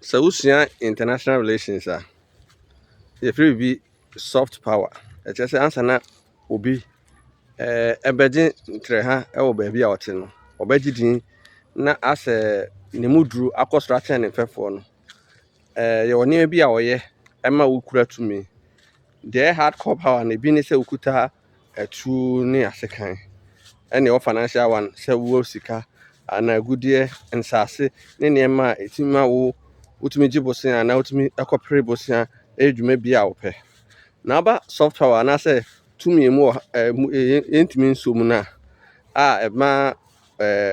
sɛ wosua international relations a yɛfrɛ bi soft power ɛkyerɛ sɛ ansa na obi ɛbɛgye ntrɛha ɛwɔ baabi a ɔte no ɔbɛgye din na asɛ ne mu duru akɔ soro akyɛn ne mfɛfoɔ no yɛwɔ nneɛma bi a ɔyɛ ɛma wokura tumi deɛ hardcore power na ebi ne sɛ wokuta atu ne asekan ɛne ɛwɔ financial one sɛ wowɔ sika ana agudeɛ nsase ne nneɛma a ɛtumi ma wotumi gye bosea na wotumi ɛkɔpere bosea ɛdwuma bi a wopɛ na aba soft power anaasɛ tumi mu yɛntumi nso mu na a ɛma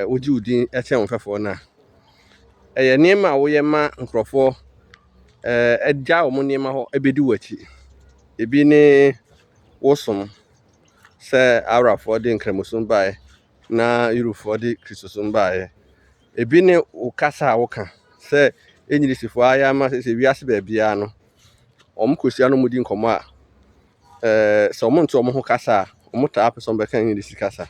wogye wo din ɛkyɛn wo mfɛfoɔ no a ɛyɛ nneɛma a woyɛ ma nkurɔfoɔ ɛgya wɔn nneɛma hɔ ɛbɛdi w'akyi ebi ne wosom sɛ Arafoɔ de nkramosom baeɛ na Eurofoɔ de Kristosom baeɛ ebi ne wo kasa a woka sɛ enyirisifoɔ ayɛ ama sɛ wiase baabiara no wɔn kɔsia no mu di nkɔmmɔ a sɛ wɔn nto wɔn ho kasa a wɔn taa pɛ sɛ wɔn bɛka enyirisi kasa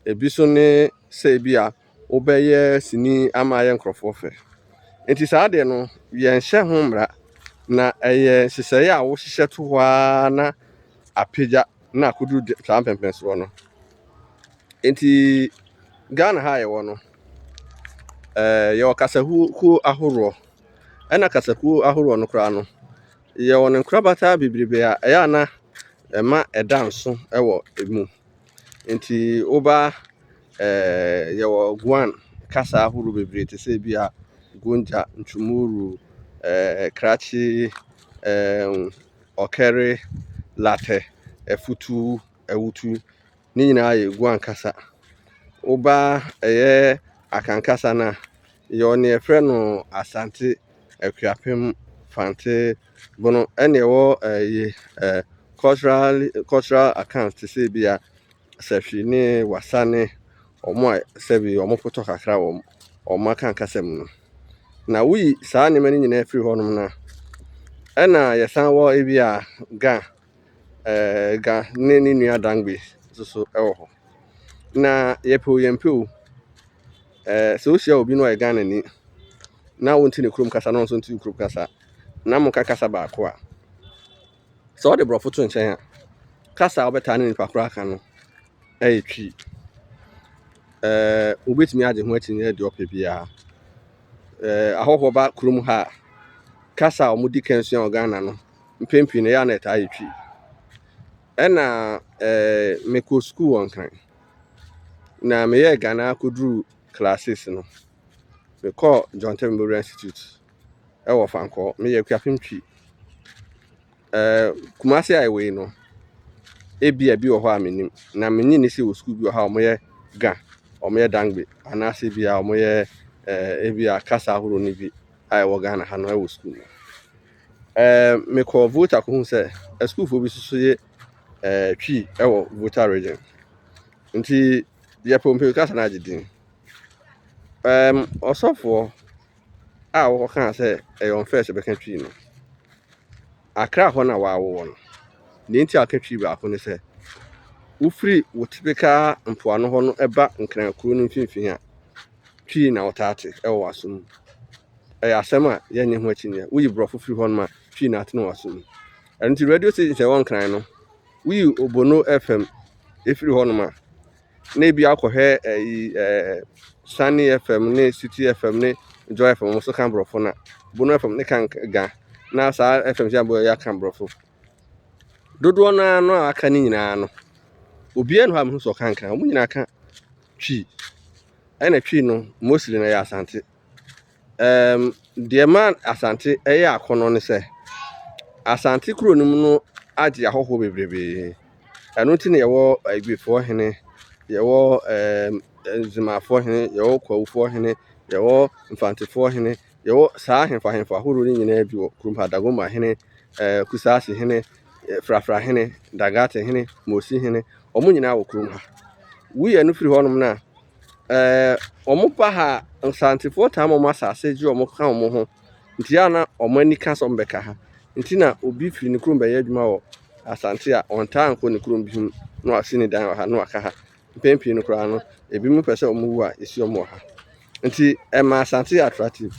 ebi so ne sɛ ebi a wobɛyɛ sini ama ayɛ nkurɔfoɔ fɛ nti saa deɛ no yɛnhyɛ ho mmara na ɛyɛ nhyehyɛeɛ a wohyehyɛ to hɔ ara na apagya na akoduru saa mpɛmpɛnsoɔ no nti Ghana ha yɛwɔ no yɛwɔ kasakuo ahoroɔ ɛna kasakuo ahoroɔ no koraa no yɛwɔ ne nkorabata bebrebe a ɛyɛ ana ɛma ɛda nso ɛwɔ emu nti woba yɛwɔ Guan kasa ahoroɔ bebree te sɛ bi a Gonja, Nchumuru, Krakye, Okere, Late, Efutu, Ewutu, ne nyinaa yɛ Guan kasa. Woba Akankasa na yɛwɔ ne yɛfrɛ no Asante, Akuapem, Fante, bono ɛne ɛwɔ cultural account te sɛ bi a Sɛhwi ne Wasane, ɔmo a sɛ bi ɔmo potɔ kakra wɔ ɔmo Akankasa mu no. Na woyi saa nneɛma no nyinaa firi hɔnom na ɛna yɛsan wɔ ebi a ga ne nua Dangbe so ɛwɔ hɔ na yɛmpɛ sɛ wohyia obi no ɔyɛ Ghana ni na wonti ne kurom kasa na nso nti kurom kasa na mo kasa baako a sɛ ɔde borɔfo to nkyɛn a kasa a wɔbɛtaa ne nipa koro aka no ɛyɛ twi wobɛtumi agye ho akyi ne deɛ ɔpɛ biara ahɔhoɔ ba kurom ha kasa a wɔdi kansia wɔ Ghana no mpempi ne ya na ɛtaa yɛ twi ɛna mekɔ school wɔ Nkran na meyɛ Ghana koduru classes no mekɔ John Temple Memorial Institute ɛwɔ Fankɔ meyɛ Akuapem twi Kumasi a ɛwɔ yi no ebi wɔ hɔ a menim na menyi ne sɛ wɔ school bi wɔ ha a wɔyɛ Ga wɔyɛ Dangbe anaasɛ bi a wɔyɛ ebi a kasa ahorow ne bi a ɛwɔ Ghana ha no ɛwɔ school no mekɔ Volta ko hu sɛ schoolfoɔ bi so yɛ twi ɛwɔ Volta region nti yɛpɛ mpɛ kasa na agye din ɔsɔfoɔ a wɔka sɛ ɛyɛ ɔmfɛ sɛ bɛka twi no Akra hɔ na wɔawɔ no ne nti aka twi baako ne sɛ wofiri wo typical mpoano hɔ no ɛba Nkran kuro no mfimfini a twi na wɔtaate ɛwɔ asom ɛyɛ asɛm a yɛnyɛ ho akyi ne woyi borɔfo firi hɔ no ma twi na ate no asom nti radio station sɛ wɔn Nkran no woyi Obono FM efiri hɔ no ma na ebi akɔhwɛ Sunny FM ne City FM ne Joy FM mo so kan borɔfo na Obono FM ne kan Ga na saa FM sɛ abɔ ya kan borɔfo dodoɔ na no aka ne nyinaa no obiara no ha mo so kan kan mo nyinaa ka twi ɛna twi no mostly na yɛ Asante deɛ man Asante ɛyɛ akɔnɔ ne sɛ Asante kuro no mu no agye ahɔhoɔ bebrebe ɛno nti na yɛwɔ Agbefoɔ hene yɛwɔ Zimafoɔ hene yɛwɔ Kwawufoɔ hene yɛwɔ Mfantefoɔ hene yɛwɔ saa ahemfo ahorow ne nyinaa bi wɔ kurom ha Dagoma hene Kusasi hene Frafra hene Dagate hene Mosi hene ɔmo nyinaa wɔ kurom ha woyɛ no firi hɔnom na ɔmo ba ha Nsantefoɔ taa ɔmo asase gye ɔmo ka ɔmo ho nti ya na ɔmo ani ka sɛ ɔmo bɛka ha nti na obi firi ne kurom bɛyɛ adwuma wɔ Asante a ɔntaa nkɔ ne kurom bi mu na wasi ne dan wɔ ha na waka ha mpempi no koraa no ebi mu pɛ sɛ ɔmo wu a esi ɔmo wɔ ha nti ɛma Asante attractive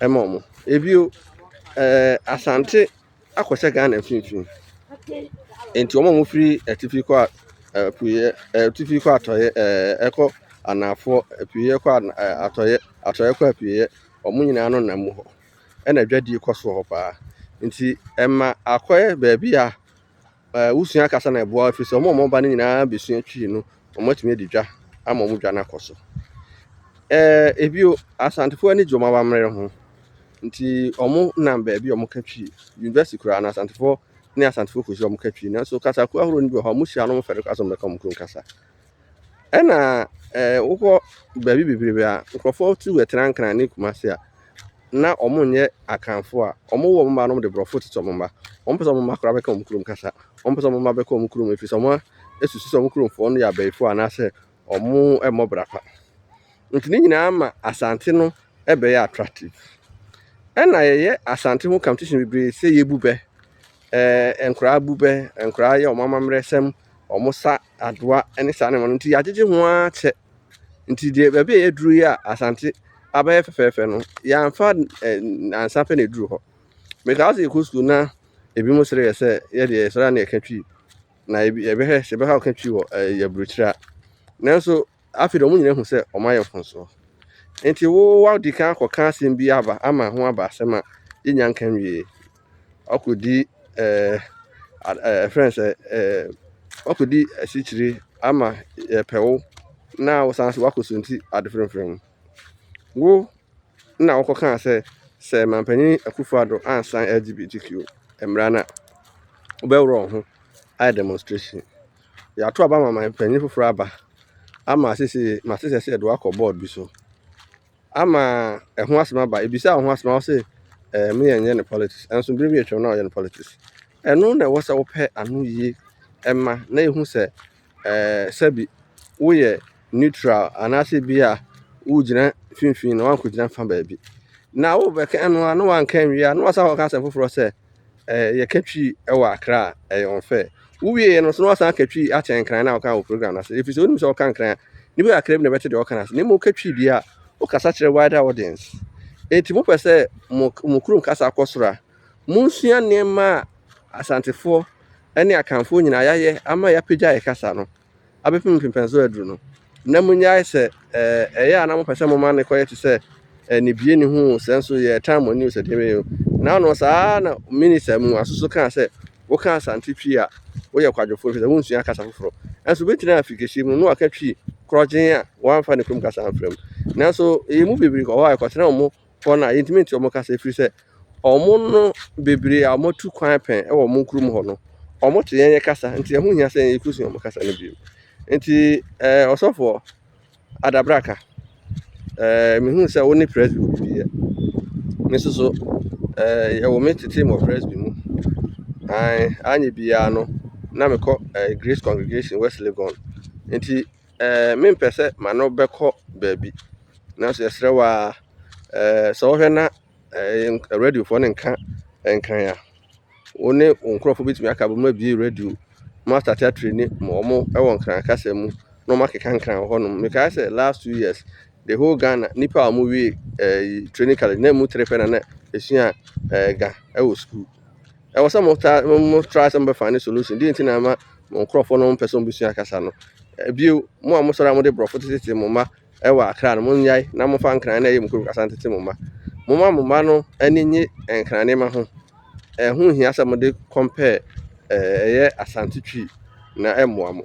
ɛma ɔmo ebio asante akɔhyɛ Ghana mfimfini enti ɔmo firi atifi kɔ apuye atifi kɔ atɔyɛ ɛkɔ anafo apuye kɔ atɔyɛ kɔ apuye ɔmo nyinaa no nam hɔ ɛna dwadie kɔ so hɔ paa nti ɛma akɔyɛ baabi a wusua kasa na ɛboa afiri sɛ ɔmo ba no nyinaa besua twi no ɔmo atumi adi dwa ama ɔmo dwa na akɔ so ebio asantefo ani gye ɔmo abammerɛ ho nti ɔmo nam baabi ɔmo ka twi university kura na asantefo ne asantefo kosi ɔmo ka twi nanso kasa ko ahoro ni bi hɔ ɔmo hyia no ɔmo fɛre kasa ɔmo ka ɔmo kurom kasa ɛna wokɔ baabi bebrebe a nkurɔfoɔ tu ɛtena nkran ne Kumase a na ɔmo nyɛ akanfo a ɔmo wɔ ɔmo ba no de brɔfo tete ɔmo ba ɔmo pɛ sɛ ɔmo ma kora bɛka ɔmo kurom kasa ɔmo pɛ sɛ ɔmo ma bɛka ɔmo kurom efiri sɛ ɔmo esusu sɛ ɔmo kuromfoɔ no yɛ abayifo anaasɛ ɔmo ɛmmɔ brapa nti ne nyinaa ma asante no ɛbɛyɛ attractive ɛna yɛyɛ asante ho competition bebree sɛ yɛbu bɛ nkora bu bɛ nkora yɛ ɔmo amammerɛ sɛm ɔmo sa adoa ɛne saa ne mo nti yɛagyegye ho a kyɛ nti deɛ baabi a yɛduru yi a asante abɛyɛ fɛfɛɛfɛ no yɛamfa ansa pɛ na ɛduru hɔ meka sɛ yɛkɔ sukuu na ebi mo sere yɛ sɛ yɛdeɛ sɔre a na yɛka twi na yɛbɛhwɛ sɛ yɛbɛha ɔka twi wɔ yɛaburokyire a nanso afei de ɔmo nyina hu sɛ ɔmo ayɛ mfonsoɔ nti wadi kan akɔka asɛm bi aba ama ho aba asɛm a yɛnya nka nwie ɔkɔdi friends ɔkɔdi asikyire ama yɛpɛwo na wosan so wakɔ so nti ade frɛmfrɛm wo na wokɔka sɛ mampanyin Akufo-Addo ansan LGBTQ mmara na wobɛworɔ ho ayɛ demonstration yɛato aba ma mampanyin foforɔ aba ama asese sɛ ɛde wakɔ board bi so ama ɛho asɛm aba ebisa ho asɛm a sɛ me yɛnyɛ ne politics ɛnso bere bi atwam na ɔyɛ ne politics ɛno na ɛwɔ sɛ wopɛ ano yie ɛma na ehu sɛ sɛbi woyɛ neutral anaasɛ bi a wogyina finfin na wankɔgyina fa baabi na wobɛka ɛno a na wanka nwie a na wasa wɔka asɛm foforɔ sɛ yɛka twi ɛwɔ Accra a ɛyɛ unfair wowie no so na wasan ka twi akyɛ nkran na wɔka wɔ program no ase ɛfiri sɛ wonim sɛ wɔka nkran a nipa akra bi na bɛte deɛ wɔka no ase na mmom ka twi deɛ a wokasa kyerɛ wider audience enti mopɛ sɛ mo kurom kasa akɔ soro a monsua nneɛma a asantefoɔ ɛne akanfoɔ nyinaa yɛayɛ ama yɛapagya yɛ kasa no abɛpem mpempɛnso aduru no na munyae sɛ ɛyɛ a na mopɛ sɛ moma ne kɔyɛ te sɛ ne bie ne ho sɛ nso yɛ time oni sɛ deɛ bɛyɛ na ɔno saa na minister mu asoso kaa sɛ woka asante twi a woyɛ kwadwofo fɛ sɛ wonsua kasa foforɔ ɛnso bɛtena afikɛhyɛ mu no waka twi korɔgyen a wɔamfa ne kurom kasa amfrɛm nanso ɛyɛ mu bebree kɔ hɔ a ɛkɔtena ɔmo hɔ no a yɛntumi nti ɔmo kasa ɛfiri sɛ ɔmo no bebree a ɔmo tu kwan pɛn ɛwɔ ɔmo kurom hɔ no ɔmo te yɛn kasa nti ɛho hia sɛ yɛkɔsua ɔmo kasa no bio nti ɔsɔfoɔ Adabraka mehu sɛ wo ne presby bi yɛ me so yɛwɔ me tete mo presby mu anye biara no na mekɔ Grace Congregation West Legon nti mempɛ sɛ ma no bɛkɔ baabi nanso yɛsrɛ wa sɛ wohwɛ na radiofoɔ no nka nkran a wo ne wo nkurɔfoɔ bɛtumi aka bɔ mu abie radio master theatre ni ma ɔmo ɛwɔ nkran kasa mu na ɔmo akeka nkran hɔ nom mekae sɛ last 2 years the whole Ghana nipa a ɔmo wie training college na mu tere pɛ na esua ga ɛwɔ school ɛwɔ sɛ mo try sɛ mo bɛfa ne solution di nti na ama mo nkurɔfoɔ no mpɛ sɛ mo bɛsua kasa no bio mo a mo sɔrɔ a mo de brɔfo tete mo ma ɛwɔ Accra no mo nyae na mo fa nkran na ɛyɛ mo kurom kasa tete mo ma no ani nye nkran ne ma ho ɛho hia sɛ mo de compare ɛyɛ asante twi na ɛmmoa mo